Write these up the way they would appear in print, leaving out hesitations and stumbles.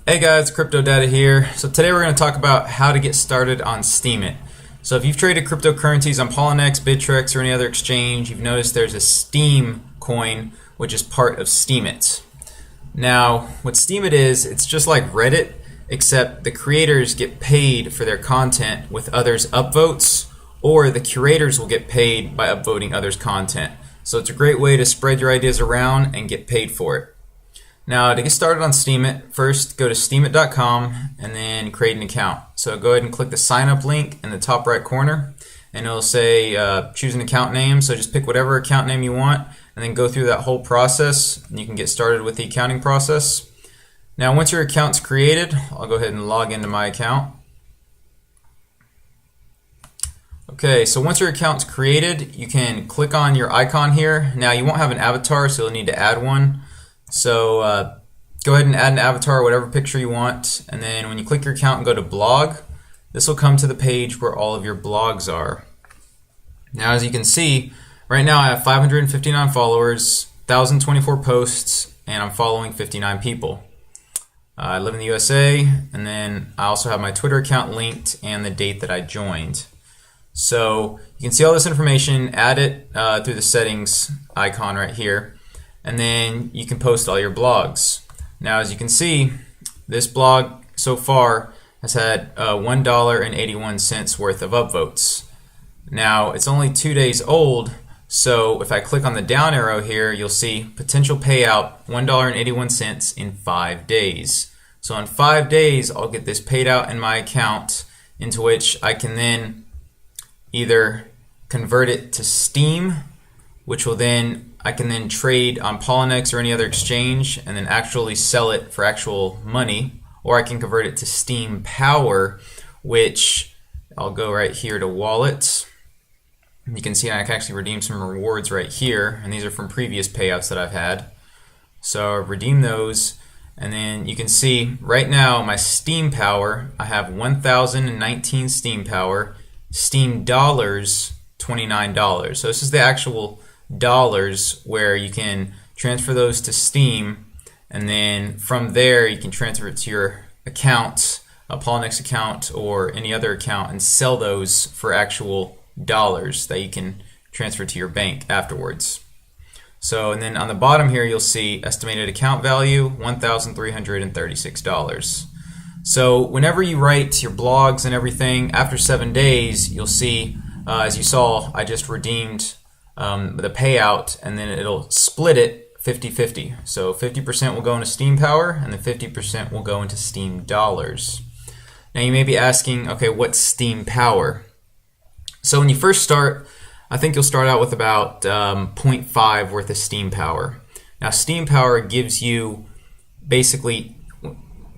Hey guys, CryptoData here. So today we're going to talk about how to get started on Steemit. So if you've traded cryptocurrencies on Poloniex, Bittrex, or any other exchange, you've noticed there's a Steem coin, which is part of Steemit. Now, what Steemit is, it's just like Reddit, except the creators get paid for their content with others' upvotes, or the curators will get paid by upvoting others' content. So it's a great way to spread your ideas around and get paid for it. Now, to get started on Steemit, first go to steemit.com and then create an account. So go ahead and click the sign up link in the top right corner, and it'll say choose an account name. So just pick whatever account name you want and then go through that whole process, and you can get started with the accounting process. Now, once your account's created, I'll go ahead and log into my account. Okay, so once your account's created, you can click on your icon here. Now, you won't have an avatar, so you'll need to add one. So go ahead and add an avatar, whatever picture you want, and then when you click your account and go to blog, this will come to the page where all of your blogs are. Now, as you can see, right now I have 559 followers, 1,024 posts, and I'm following 59 people. I live in the USA, and then I also have my Twitter account linked and the date that I joined. So you can see all this information, add it through the settings icon right here. And then you can post all your blogs. Now, as you can see, this blog so far has had $1.81 worth of upvotes. Now, it's only 2 days old, so if I click on the down arrow here, you'll see potential payout $1.81 in 5 days. So in 5 days, I'll get this paid out in my account, into which I can then either convert it to Steem, which will then I can then trade on Poloniex or any other exchange and then actually sell it for actual money, or I can convert it to Steem Power, which I'll go right here to wallets. You can see I can actually redeem some rewards right here, and these are from previous payouts that I've had. So I'll redeem those, and then you can see right now my Steem Power, I have 1,019 Steem Power, Steem Dollars, $29. So this is the actual dollars where you can transfer those to Steem, and then from there you can transfer it to your account, a Poloniex account or any other account, and sell those for actual dollars that you can transfer to your bank afterwards. So, and then on the bottom here you'll see estimated account value $1,336. So whenever you write your blogs and everything, after 7 days you'll see, as you saw, I just redeemed the payout, and then it'll split it 50-50. So 50% will go into Steem Power, and then 50% will go into Steem Dollars. Now you may be asking, okay, what's Steem Power? So when you first start, I think you'll start out with about 0.5 worth of Steem Power. Now Steem Power gives you basically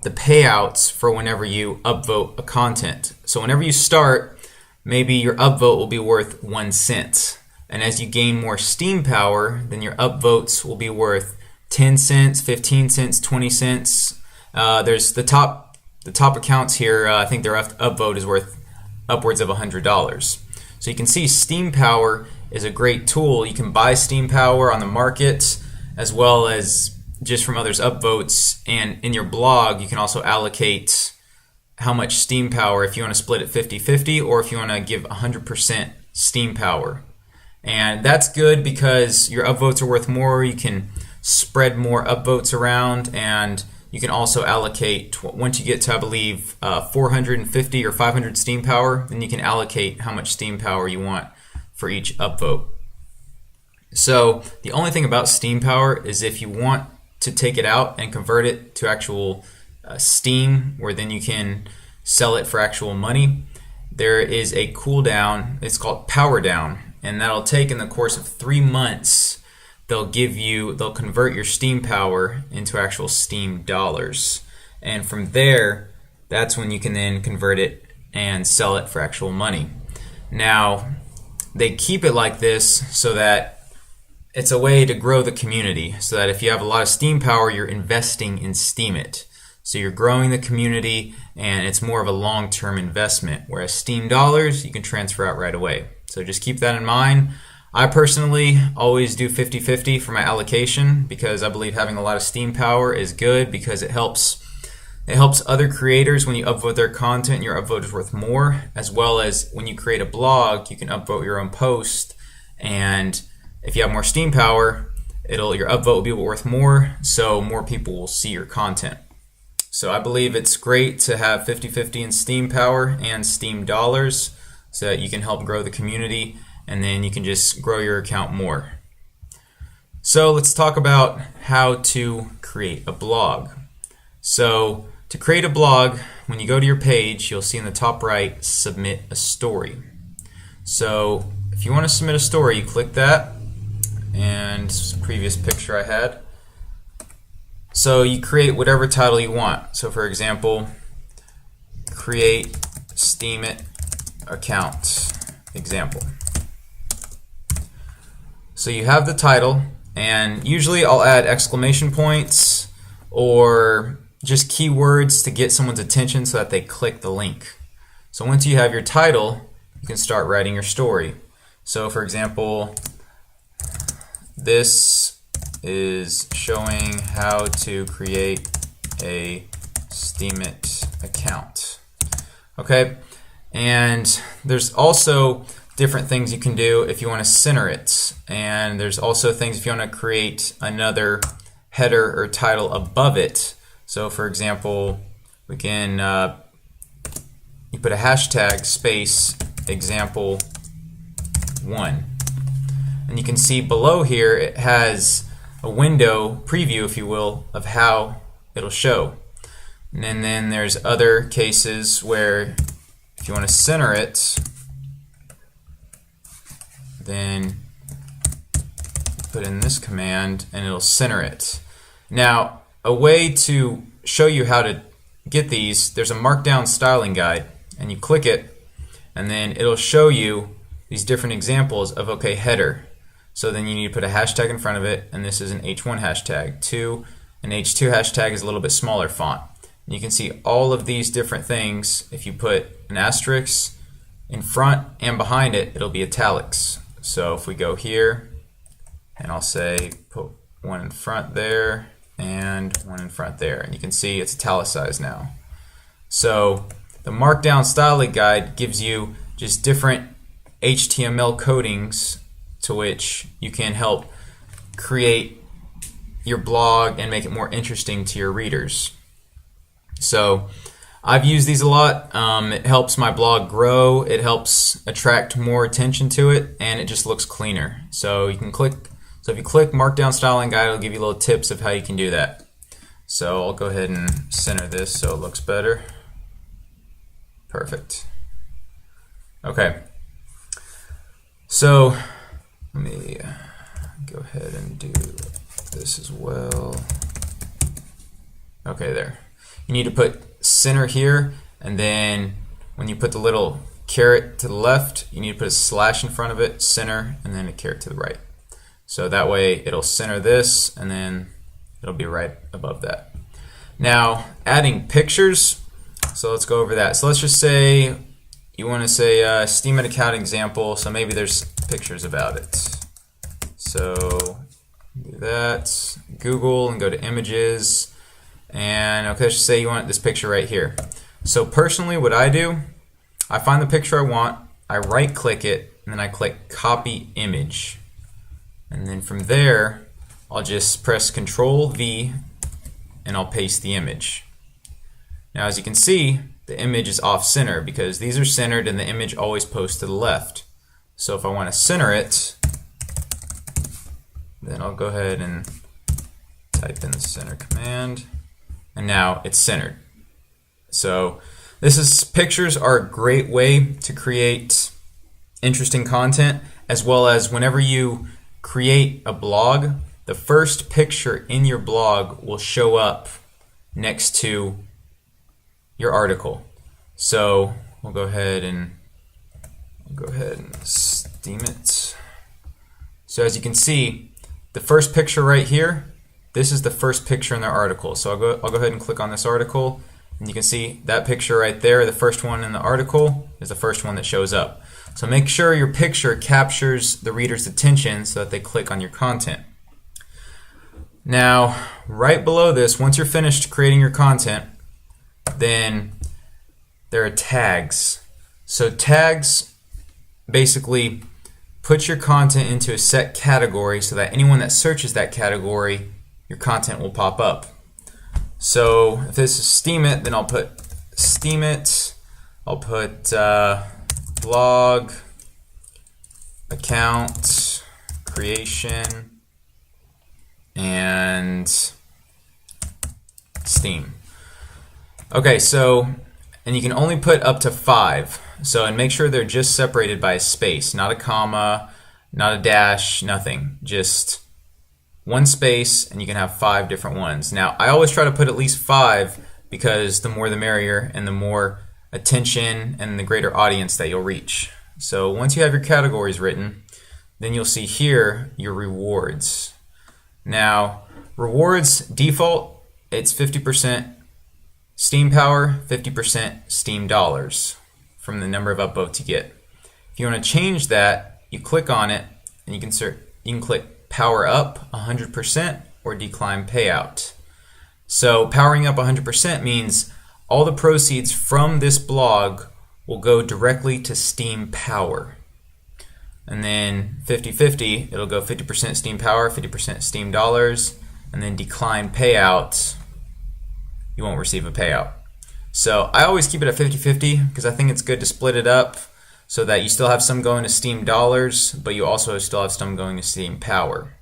the payouts for whenever you upvote a content. So whenever you start, maybe your upvote will be worth 1 cent. And as you gain more Steem Power, then your upvotes will be worth 10 cents, 15 cents, 20 cents. There's the top accounts here, I think their upvote is worth upwards of $100. So you can see Steem Power is a great tool. You can buy Steem Power on the market as well as just from others' upvotes. And in your blog, you can also allocate how much Steem Power, if you want to split it 50-50 or if you want to give 100% Steem Power. And that's good because your upvotes are worth more. You can spread more upvotes around, and you can also allocate, once you get to, I believe, 450 or 500 Steem Power, then you can allocate how much Steem Power you want for each upvote. So the only thing about Steem Power is if you want to take it out and convert it to actual Steem, where then you can sell it for actual money, there is a cooldown. It's called Power Down. And that'll take, in the course of 3 months, they'll convert your Steem Power into actual Steem Dollars. And from there, that's when you can then convert it and sell it for actual money. Now, they keep it like this so that it's a way to grow the community, so that if you have a lot of Steem Power, you're investing in Steemit. So you're growing the community, and it's more of a long-term investment, whereas Steem Dollars, you can transfer out right away. So just keep that in mind. I personally always do 50-50 for my allocation because I believe having a lot of Steem Power is good because it helps It helps other creators when you upvote their content, your upvote is worth more, as well as when you create a blog, you can upvote your own post, and if you have more steam power, your upvote will be worth more, so more people will see your content. So I believe it's great to have 50-50 in steam power and steam dollars so that you can help grow the community, and then you can just grow your account more. So let's talk about how to create a blog. So to create a blog, when you go to your page, you'll see in the top right, submit a story. So if you want to submit a story, you click that, and this is a previous picture I had. So you create whatever title you want. So for example, create Steemit account example. So you have the title, and usually I'll add exclamation points or just keywords to get someone's attention so that they click the link. So once you have your title, you can start writing your story. So for example, this is showing how to create a Steemit account. Okay, and there's also different things you can do if you want to center it, and there's also things if you want to create another header or title above it. So for example, we can you put a hashtag space example 1, and you can see below here it has a window preview, if you will, of how it'll show. And then there's other cases where if you want to center it, then put in this command and it'll center it. Now, a way to show you how to get these, there's a markdown styling guide, and you click it and then it'll show you these different examples of, okay, header. So then you need to put a hashtag in front of it, and this is an H1 hashtag. An H2 hashtag is a little bit smaller font. And you can see all of these different things. If you put an asterisk in front and behind it, it'll be italics. So if we go here, and I'll say put one in front there and one in front there, and you can see it's italicized now. So the markdown styling guide gives you just different HTML codings to which you can help create your blog and make it more interesting to your readers. So I've used these a lot. It helps my blog grow, it helps attract more attention to it, and it just looks cleaner. So you can click, so if you click Markdown Styling Guide, it'll give you little tips of how you can do that. So I'll go ahead and center this so it looks better. Perfect. Okay. So let me go ahead and do this as well. Okay, there. You need to put center here, and then when you put the little caret to the left, you need to put a slash in front of it, center, and then a caret to the right. So that way it'll center this, and then it'll be right above that. Now, adding pictures, so let's go over that. So let's just say you want to say Steemit account example, so maybe there's pictures about it. So do that, Google, and go to images, and okay, let's just say you want this picture right here. So personally what I do, I find the picture I want, I right click it, and then I click copy image. And then from there, I'll just press Control V and I'll paste the image. Now as you can see, the image is off center because these are centered and the image always posts to the left. So if I want to center it, then I'll go ahead and type in the center command, and now it's centered. So pictures are a great way to create interesting content, as well as whenever you create a blog, the first picture in your blog will show up next to your article. So we'll go ahead and Steemit. So as you can see, the first picture right here, this is the first picture in their article. So I'll go ahead and click on this article, and you can see that picture right there, the first one in the article, is the first one that shows up. So make sure your picture captures the reader's attention so that they click on your content. Now, right below this, once you're finished creating your content, then there are tags. So tags basically put your content into a set category so that anyone that searches that category, your content will pop up. So if this is Steemit, then I'll put Steemit. I'll put blog, account, creation, and Steam. Okay, so, and you can only put up to 5. So, and make sure they're just separated by a space, not a comma, not a dash, nothing. Just one space, and you can have 5 different ones. Now, I always try to put at least 5 because the more the merrier, and the more attention and the greater audience that you'll reach. So once you have your categories written, then you'll see here your rewards. Now, rewards default, it's 50% Steam power, 50% Steam dollars from the number of upvotes you get. If you want to change that, you click on it and you can click power up 100% or decline payout. So powering up 100% means all the proceeds from this blog will go directly to Steam power. And then 50-50, it'll go 50% Steam power, 50% Steam dollars, and then decline payout, you won't receive a payout. So I always keep it at 50-50 because I think it's good to split it up so that you still have some going to Steam dollars, but you also still have some going to Steam power.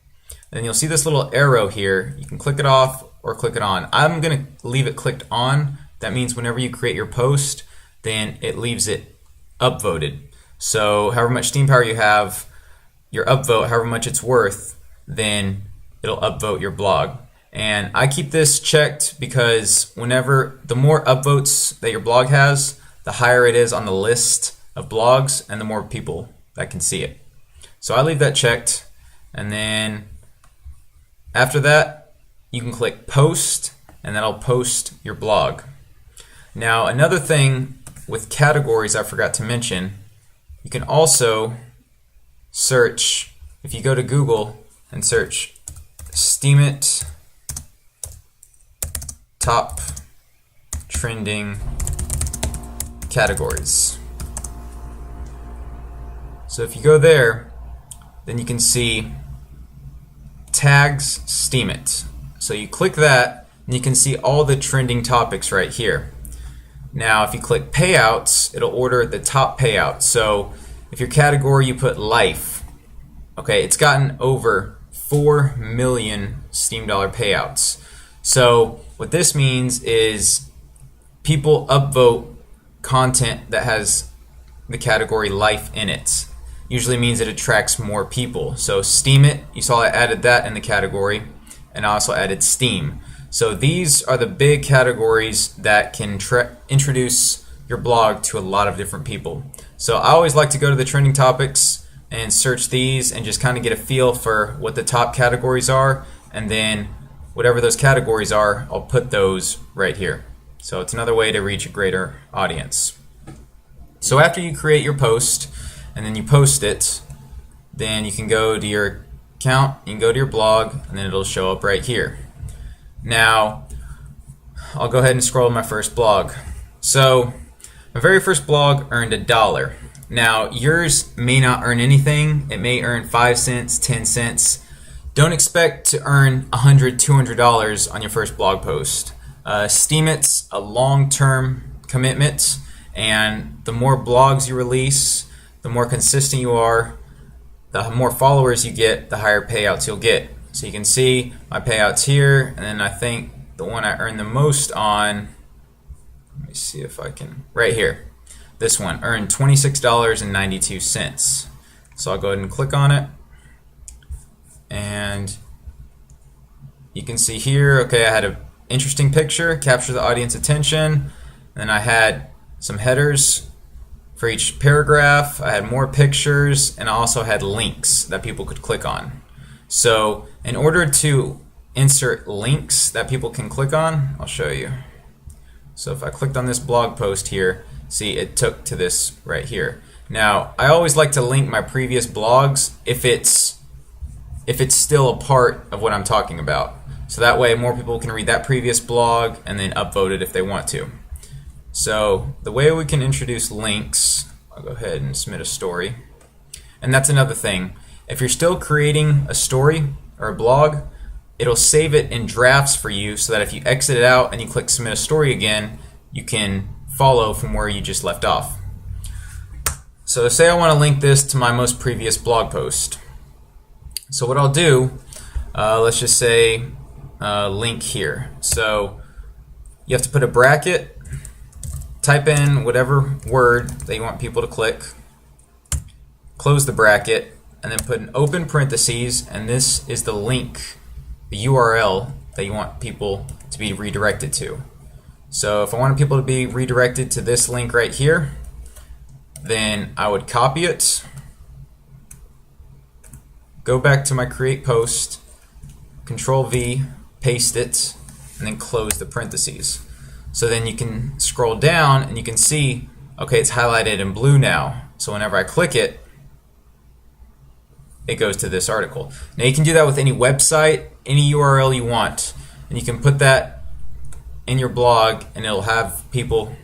Then you'll see this little arrow here. You can click it off or click it on. I'm going to leave it clicked on. That means whenever you create your post, then it leaves it upvoted. So however much Steam power you have, your upvote, however much it's worth, then it'll upvote your blog. And I keep this checked because the more upvotes that your blog has, the higher it is on the list of blogs and the more people that can see it. So I leave that checked, and then after that you can click post and that'll post your blog. Now another thing with categories I forgot to mention, you can also search, if you go to Google and search Steemit top trending categories. So if you go there, then you can see tags Steemit. So you click that and you can see all the trending topics right here. Now if you click payouts, it'll order the top payout. So if your category you put life, okay, it's gotten over 4 million Steam dollar payouts. So what this means is people upvote content that has the category life in it. Usually means it attracts more people. So Steemit, you saw I added that in the category, and I also added Steam. So these are the big categories that can introduce your blog to a lot of different people. So I always like to go to the trending topics and search these and just kind of get a feel for what the top categories are, and then whatever those categories are, I'll put those right here. So it's another way to reach a greater audience. So after you create your post and then you post it, then you can go to your account, you can go to your blog, and then it'll show up right here. Now, I'll go ahead and scroll to my first blog. So my very first blog earned $1. Now yours may not earn anything. It may earn 5 cents, 10 cents. Don't expect to earn $100, $200 on your first blog post. Steemit's a long-term commitment, and the more blogs you release, the more consistent you are, the more followers you get, the higher payouts you'll get. So you can see my payouts here, and then I think the one I earned the most on, let me see if I can, right here. This one earned $26.92. So I'll go ahead and click on it. And you can see here, okay, I had an interesting picture, capture the audience attention. And then I had some headers for each paragraph. I had more pictures, and I also had links that people could click on. So in order to insert links that people can click on, I'll show you. So if I clicked on this blog post here, see it took to this right here. Now I always like to link my previous blogs if it's still a part of what I'm talking about. So that way more people can read that previous blog and then upvote it if they want to. So the way we can introduce links, I'll go ahead and submit a story. And that's another thing. If you're still creating a story or a blog, it'll save it in drafts for you so that if you exit it out and you click submit a story again, you can follow from where you just left off. So say I want to link this to my most previous blog post. So what I'll do, let's just say link here. So you have to put a bracket, type in whatever word that you want people to click, close the bracket, and then put an open parentheses, and this is the link, the URL that you want people to be redirected to. So if I wanted people to be redirected to this link right here, then I would copy it, go back to my create post, Control V, paste it, and then close the parentheses. So then you can scroll down and you can see, okay, it's highlighted in blue now. So whenever I click it, it goes to this article. Now you can do that with any website, any URL you want, and you can put that in your blog and it'll have people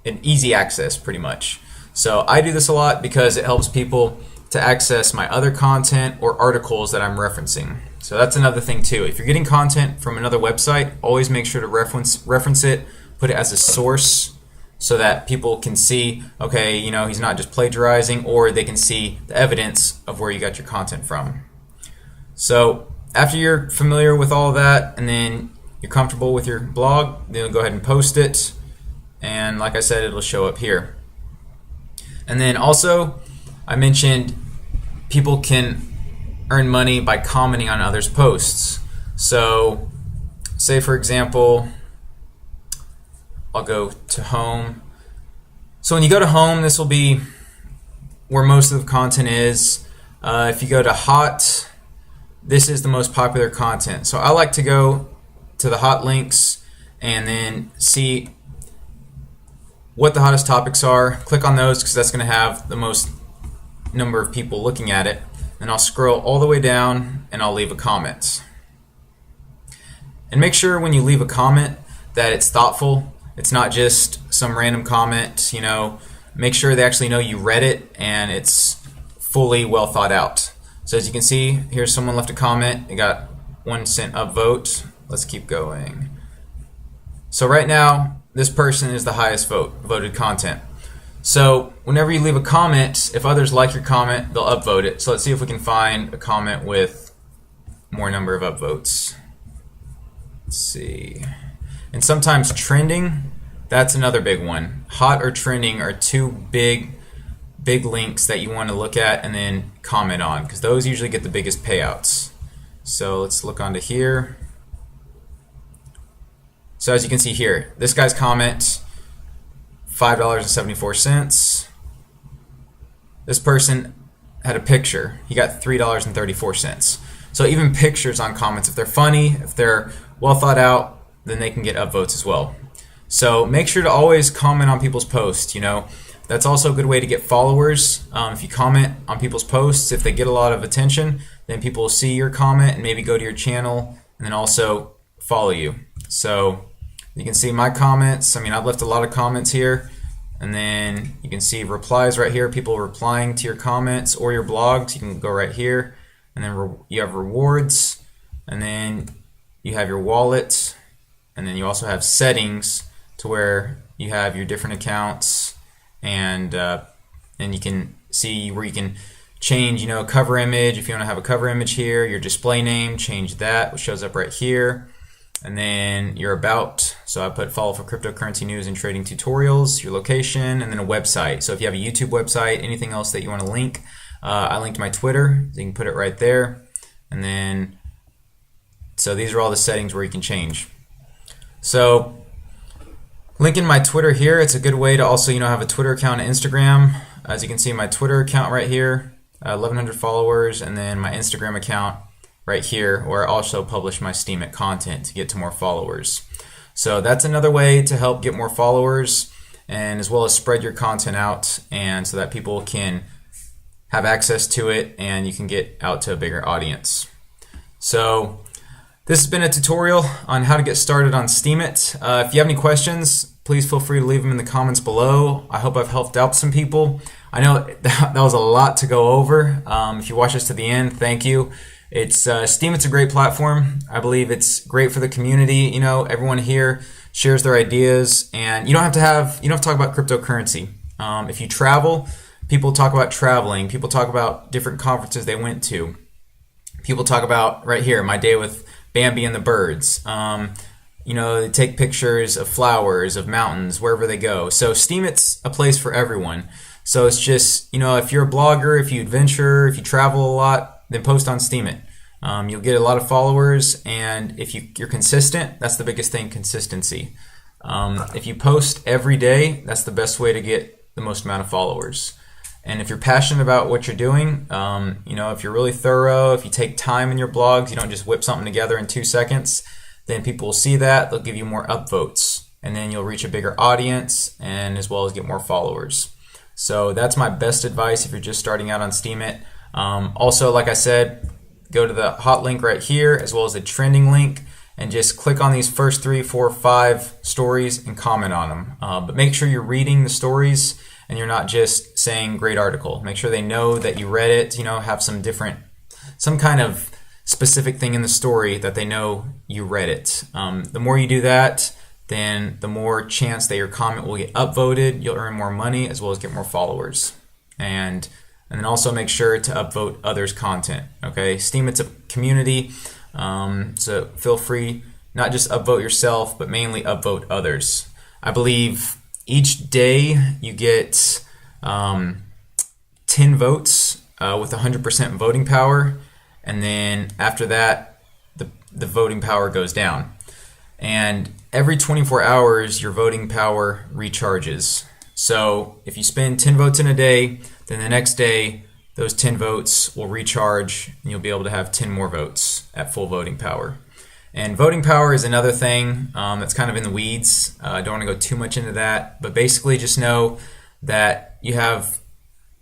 in easy access pretty much. So I do this a lot because it helps people to access my other content or articles that I'm referencing. So that's another thing too. If you're getting content from another website, always make sure to reference it, put it as a source so that people can see, okay, you know, he's not just plagiarizing, or they can see the evidence of where you got your content from. So after you're familiar with all of that and then you're comfortable with your blog, then go ahead and post it, and like I said, it'll show up here. And then also I mentioned people can earn money by commenting on others' posts. So say for example, I'll go to home. So when you go to home, this will be where most of the content is. If you go to hot, this is the most popular content. So I like to go to the hot links and then see what the hottest topics are. Click on those because that's going to have the most number of people looking at it. And I'll scroll all the way down and I'll leave a comment. And make sure when you leave a comment that it's thoughtful. It's not just some random comment, you know. Make sure they actually know you read it and it's fully well thought out. So as you can see, here's someone left a comment. It got 1 cent upvote. Let's keep going. So right now, this person is the highest voted content. So whenever you leave a comment, if others like your comment, they'll upvote it. So let's see if we can find a comment with more number of upvotes. Let's see. And sometimes trending, that's another big one. Hot or trending are two big links that you want to look at and then comment on, because those usually get the biggest payouts. So let's look onto here. So as you can see here, this guy's comment, $5.74. This person had a picture. He got $3.34. So even pictures on comments, if they're funny, if they're well thought out, then they can get upvotes as well. So make sure to always comment on people's posts. You know, that's also a good way to get followers. If you comment on people's posts, if they get a lot of attention, then people will see your comment and maybe go to your channel and then also follow you. So you can see my comments. I mean, I've left a lot of comments here, and then you can see replies right here, people replying to your comments or your blogs. You can go right here, and then you have rewards, and then you have your wallet. And then you also have settings to where you have your different accounts, and you can see where you can change, you know, cover image. If you want to have a cover image here, your display name, change that, which shows up right here. And then your about. So I put follow for cryptocurrency news and trading tutorials, your location, and then a website. So if you have a YouTube website, anything else that you want to link, I linked my Twitter, so you can put it right there. And then, so these are all the settings where you can change. So linking my Twitter here, it's a good way to also, you know, have a Twitter account and Instagram. As you can see, my Twitter account right here, 1,100 followers, and then my Instagram account right here, where I also publish my Steemit content to get to more followers. So that's another way to help get more followers, and as well as spread your content out, and so that people can have access to it and you can get out to a bigger audience. So this has been a tutorial on how to get started on Steemit. If you have any questions, please feel free to leave them in the comments below. I hope I've helped out some people. I know that was a lot to go over. If you watch this to the end, thank you. Steemit's a great platform. I believe it's great for the community. You know, everyone here shares their ideas, and you don't have to talk about cryptocurrency. If you travel, people talk about traveling. People talk about different conferences they went to. People talk about, right here, my day with Bambi and the birds. You know, they take pictures of flowers, of mountains, wherever they go. So Steemit's a place for everyone. So it's just, you know, if you're a blogger, if you adventure, if you travel a lot, then post on Steemit. You'll get a lot of followers, and if you're consistent, that's the biggest thing, consistency. If you post every day, that's the best way to get the most amount of followers. And if you're passionate about what you're doing, you know, if you're really thorough, if you take time in your blogs, you don't just whip something together in 2 seconds, then people will see that, they'll give you more upvotes, and then you'll reach a bigger audience, and as well as get more followers. So that's my best advice if you're just starting out on Steemit. Also, like I said, go to the hot link right here, as well as the trending link, and just click on these first 3, 4, 5 stories and comment on them. But make sure you're reading the stories and you're not just saying great article. Make sure they know that you read it, you know, have some kind of specific thing in the story that they know you read it. The more you do that, then the more chance that your comment will get upvoted, you'll earn more money as well as get more followers. And then also make sure to upvote others' content, okay? Steemit's a community, so feel free, not just upvote yourself, but mainly upvote others. I believe each day you get 10 votes with 100% voting power, and then after that, the voting power goes down. And every 24 hours, your voting power recharges. So if you spend 10 votes in a day, then the next day, those 10 votes will recharge, and you'll be able to have 10 more votes at full voting power. And voting power is another thing that's kind of in the weeds. I don't want to go too much into that, but basically just know that you have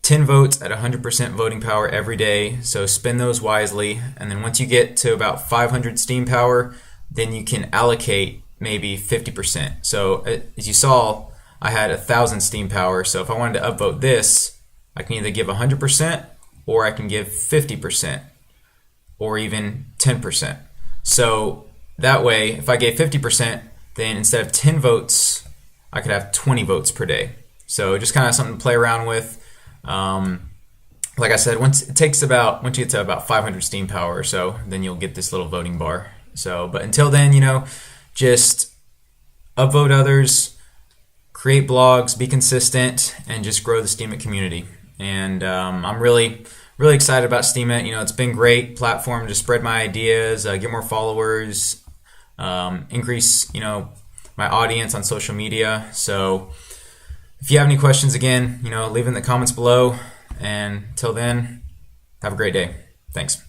10 votes at 100% voting power every day, so spend those wisely. And then once you get to about 500 steam power, then you can allocate maybe 50%. So as you saw, I had 1,000 steam power, so if I wanted to upvote this, I can either give 100% or I can give 50% or even 10%. So that way, if I gave 50%, then instead of 10 votes, I could have 20 votes per day. So just kind of something to play around with. Like I said, once you get to about 500 steam power or so, then you'll get this little voting bar. So, but until then, you know, just upvote others, create blogs, be consistent, and just grow the Steemit community. And I'm really excited about Steemit. You know, it's been a great platform to spread my ideas, get more followers, increase, you know, my audience on social media. So if you have any questions, again, you know, leave in the comments below. And till then, have a great day. Thanks.